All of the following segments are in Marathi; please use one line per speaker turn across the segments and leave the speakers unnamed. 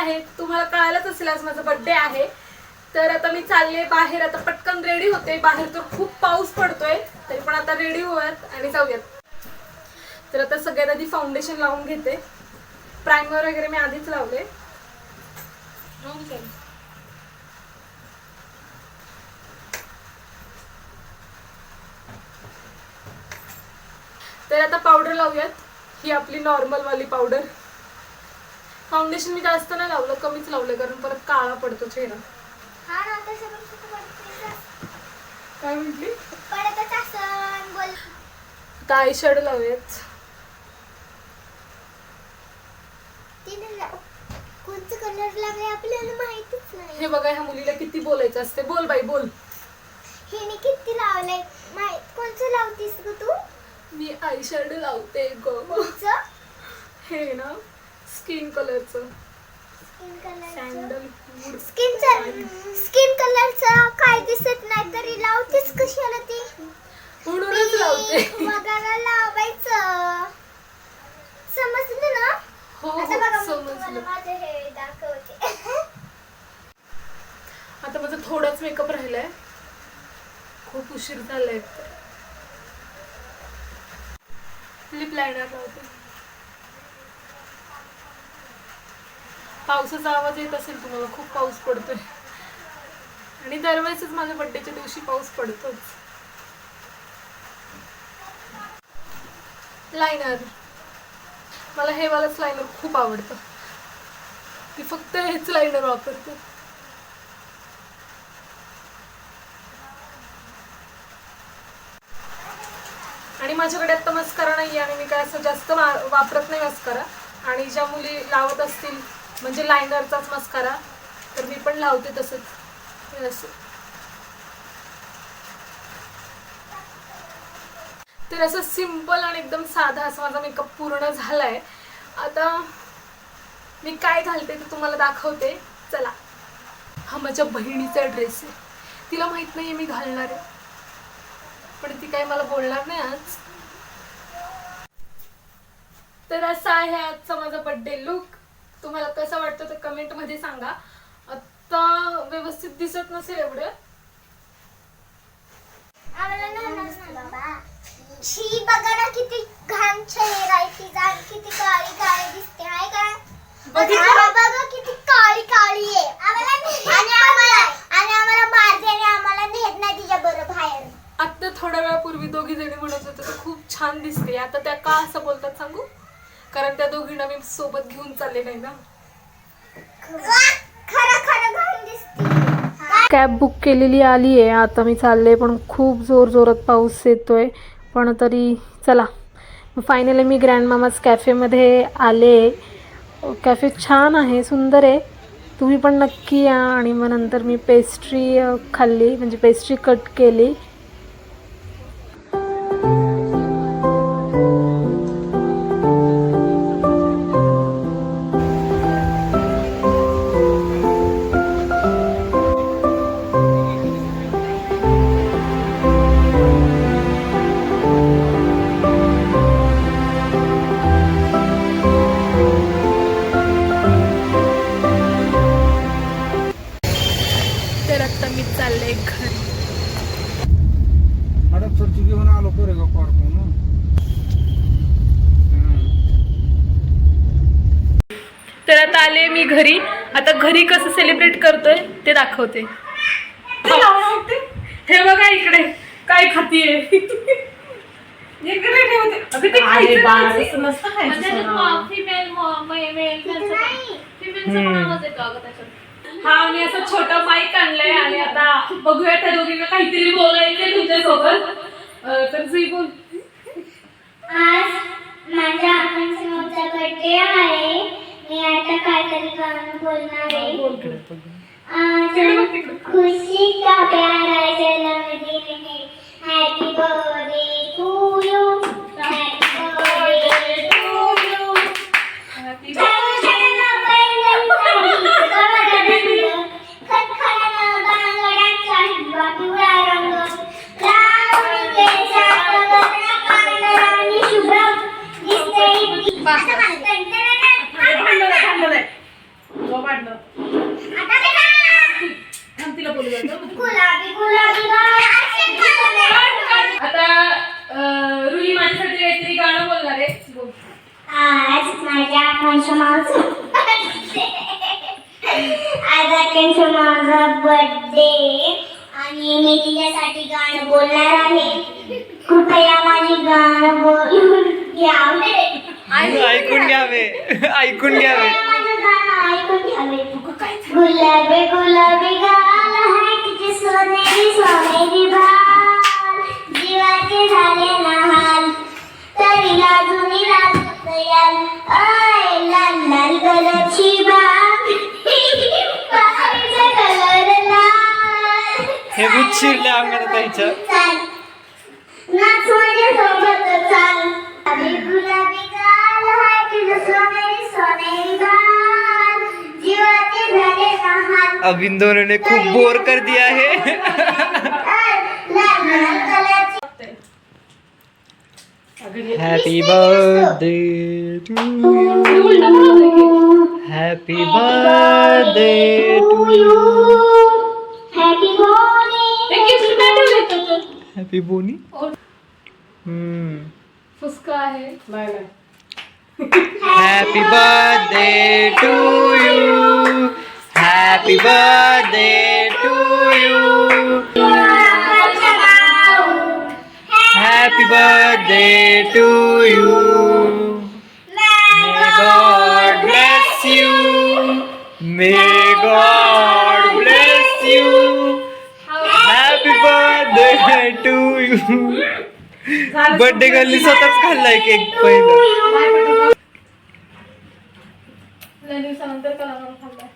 आहे, तुम्हाला कळालंच असेल आज माझा बर्थडे आहे. तर आता मी चालले बाहेर, आता पटकन रेडी होते. बाहेर तर खूप पाऊस पडतोय, तरी पण आता रेडी होऊयात आणि जाऊयात. तर आता सगळ्यात आधी फाउंडेशन लावून घेते. प्रायमर वगैरे मी आधीच लावले. तर आता पावडर लावूयात. ही आपली नॉर्मल वाली पावडर. फाउंडेशन मी जास्त नाही लावलं, कमीच लावलं, कारण परत काळा पडतो चेहरा. काय म्हटली? आता आय शॅडो लावूयात.
कोणतं कलर लागले आपल्याला माहितीच नाही.
हे बघा, ह्या मुलीला किती बोलायचं असते. बोल बाई बोल.
हिने किती लावलंय माहित. कोणतं लावतीस ग तू?
मी आय शॅडो लावते ग.
कोणचं?
हे ना स्किन कलरचं.
Skin colour.
सॅन्डलवूड.
स्किन कलरचं काय दिसत नाही तरी लावतीस कशाला ती?
म्हणूनच लावते.
वगैरे लावायचं. समजलं ना?
हो
आता बघा मी
समजलं.
तुम्हाला माझं हे दाखवते.
आता माझा थोडाच मेकअप राहिलाय, खूप उशीर झालाय. लिप लायनर लावते. पावसाचा आवाज येत असेल तुम्हाला, खूप पाऊस पडतोय आणि दरवेळेसच माझ्या बर्थडेच्या दिवशी पाऊस पडतोच. लायनर, मला हे वालंच लायनर खूप आवडतं. मी फक्त हेच लायनर वापरते. आणि माझ्याकडे आता मस्कारा नाही आणि मी काय असं जास्त वापरत नाही मस्कारा. आणि ज्या मुली लावत असतील म्हणजे लायनरचाच मस्कारा, तर मी पण लावते तसंच. असं तर असं सिंपल आणि एकदम साधा असा माझा मेकअप पूर्ण झालाय. आता मी काय घालते ते तुम्हाला दाखवते. चला. हा माझ्या बहिणीचा ड्रेस आहे. तिला माहित नाहीये मी घालणार आहे, पण ती काही मला बोलणार नाही आज. तर असा आहे आजचा माझा बर्थडे लुक. तुम्हाला कसं वाटतं ते कमेंट मध्ये सांगा. आता व्यवस्थित दिसत नसेल एवढं.
शी बघा ना किती घाण चेहरा आहे तिचा, किती काळी काळी दिसते आहे का? बघा किती काळी काळी आहे. आणि आम्हाला मारते आणि आम्हाला नेत नाही तिच्या बरोबर बाहेर.
आता थोड्या वेळापूर्वी दोघी जणी म्हणत होत्या तर खूप छान दिसते. आता त्या का असं बोलतात सांगू? कारण त्या दोघींना मी सोबत घेऊन चालले नाही ना.
खरं घाण दिसते.
कॅब बुक केलेली आली आहे. आता मी चालले, पण खूप जोरात पाऊस येतोय. पण तरी चला. फायनली मी ग्रँड मामाज कॅफेमध्ये आले. कॅफे छान आहे, सुंदर आहे. तुम्ही पण नक्की या. आणि मग नंतर मी पेस्ट्री खाल्ली, म्हणजे पेस्ट्री कट केली. तर आता मी चालले घरी.
घेऊन आलो कोरेगाव पार्कहून.
तर आता आले मी घरी. आता घरी कसं सेलिब्रेट करतोय ते दाखवते. हे बघा इकडे काय खातीये. हा मी असं छोटा माईक आणलाय आणि आता बघूया त्या दोघींना काहीतरी बोलायचंय तुमच्यासोबत. तर जी बोल.
आज माझ्या आकांक्षाचा बर्थडे आहे. मी आता काहीतरी गाणं बोलणार आहे. आज खुशी का प्यारा जन्मदिन है. Happy birthday to you. Happy birthday to you. Happy आज अखेरचा माझा बर्थडे आणि मी तिच्यासाठी गाणं बोलणार आहे. कृपया माझी गाणं बोलून घ्यावे.
ऐकून घ्यावे ऐकून घ्यावे.
माझं गाणं ऐकून घ्यावे. गुलाबी गुलाबी गाल आहे तिचे सोनेरी सोनेरी बाल, जीवाचे झाले ना हाल तरी लाजूनी लाजत याल. आय लाल लाल कलरची बाल, बाळाचा कलर लाल.
हे भूत शिरले अंगात ताईच्या.
चाल नाच माझ्या सोबत चाल. गुलाबी गुलाबी गाल आहे तिचे सोनेरी सोनेरी बाल, जीवाचे झाले ना हाल.
अब इन दोनों ने खूप बोर कर दिया है.
लाल लाल कलरची
happy birthday to happy birthday to you.
Happy birthday.
Happy बोनी.
फुसका आहे.
Happy birthday to you. Happy birthday to you. Happy birthday to you. May God bless you. May God bless you. Happy birthday to you. Birthday गर्लनी स्वतःच खाल्लाय केक पहिलं.
लय दिवसानंतर कलाकार खाल्लाय.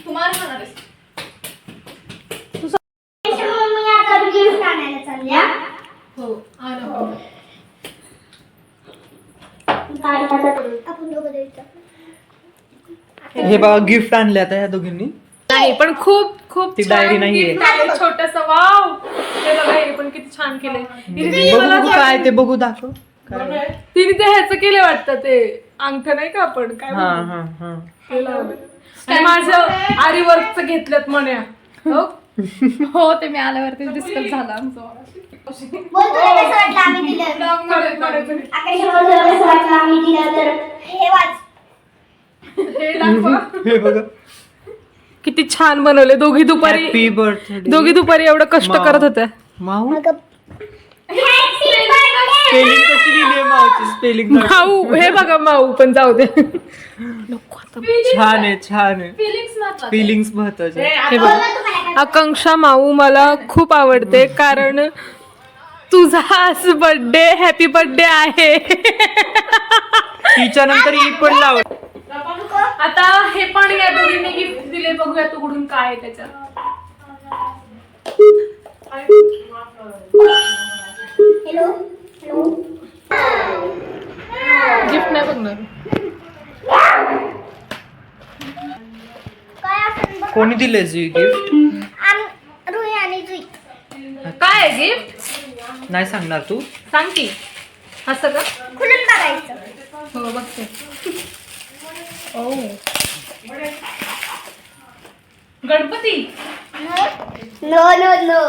तुम्हाला खाणार आहेस?
मम्मी आता गिफ्ट आणायला चालल्या.
हो आणा.
आपण दोघं द्यायचं.
हे बघा गिफ्ट आणले आता या दोघींनी.
नाही पण खूप खूप
ती डायरी नाहीये.
छोटस वाव. हे बघा हे पण किती छान केलंय.
बघू काय ते बघू दाखव. काय?
तिने ते ह्याचं केलं वाटतं ते अंगठ नाही का आपण काय
हा
म्हणतो?
हा हा.
ते लावलंय. आणि माझं आरी वर्कचं घेतलं म्हण्या. हो ते मी आल्यावरती डिस्कस झालं आमचं.
बोलतो कसं वाटलं आम्ही दिलं. आकाश बोलतो कसं वाटलं आम्ही दिलं तर हे वाच.
हे दाखवा.
हे बघा.
किती छान बनवले दोघी दुपारी.
Happy birthday.
दोघी दुपारी एवढं कष्ट करत होत्या.
माऊ
हॅपी बर्थडे.
स्पेलिंग कशी लिहिली माऊची स्पेलिंग
माऊ हे बघा माऊ पण जाऊ दे. नको आता.
छान आहे छान आहे. फिलिंग्स महत्वाचे.
हे बघा आकांक्षा माऊ मला खूप आवडते कारण तुझा आज बर्थडे हॅपी बर्थडे आहे.
तिच्या नंतर ही पण लाव.
आता हे पण या दोघींनी गिफ्ट दिले बघूया उघडून काय आहे त्याच्यात.
Hello hello.
गिफ्ट नाही बघणार.
काय असेल बघ.
कोणी दिले जी गिफ्ट
रुई आणि जुई.
काय आहे गिफ्ट
नाही सांगणार तू.
सांग की. असं का?
खुलून बघायचं.
हो बघते. ओ गणपती
नो नो नो.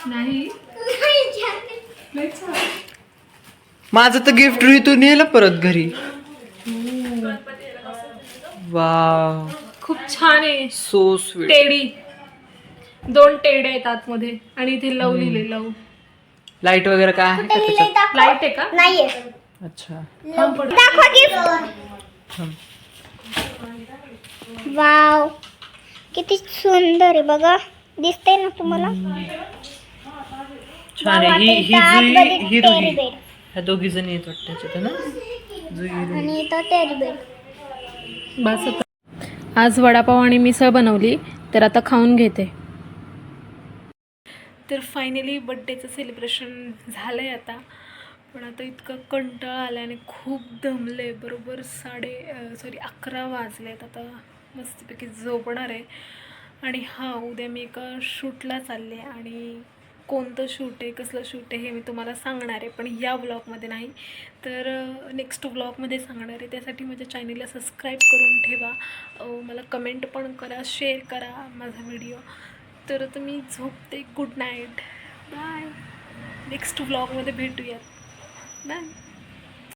नाही.
माझं तर गिफ्ट तू नेलं परत घरी. वाव
खूप छान आहे.
So sweet.
टेडी 2 टेडे आहेत आतमध्ये आणि इथे लव लिहिले लव.
लाईट वगैरे काय आहे का
कुठे लिहिलंय
त्याच्यात?
दाखव.
लाईट आहे का?
नाहीये.
अच्छा.
दाखवा गिफ्ट.
हं.
वाव किती सुंदर आहे बघा. दिसतंय ना तुम्हाला?
छान आहे. ही ही
आतमध्ये
जुई ही
टेडी
रुही
बेड.
ह्या दोघी जणी येत वाटतं त्याच्यात ना. जुई रुही.
आणि इथं टेडी बेड.
बस आता. आज वडापाव आणि मिसळ बनवली तर आता खाऊन घेते. तर फायनली बड्डेचं सेलिब्रेशन झालं आहे आता. पण आता इतकं कंटाळा आला आणि खूप दमले. बरोबर 11 वाजलेत. आता मस्तपैकी झोपणार आहे. आणि हां उद्या मी एका शूटला चालले आणि कोणतं शूट आहे कसलं शूट आहे हे मी तुम्हाला सांगणार आहे पण या व्लॉगमध्ये नाही तर नेक्स्ट व्लॉगमध्ये सांगणार आहे. त्यासाठी माझ्या चॅनलला सबस्क्राईब करून ठेवा. मला कमेंट पण करा शेअर करा माझा व्हिडिओ. तर आता मी झोपते. Good night. बाय. नेक्स्ट व्लॉगमध्ये भेटूयात. बाय.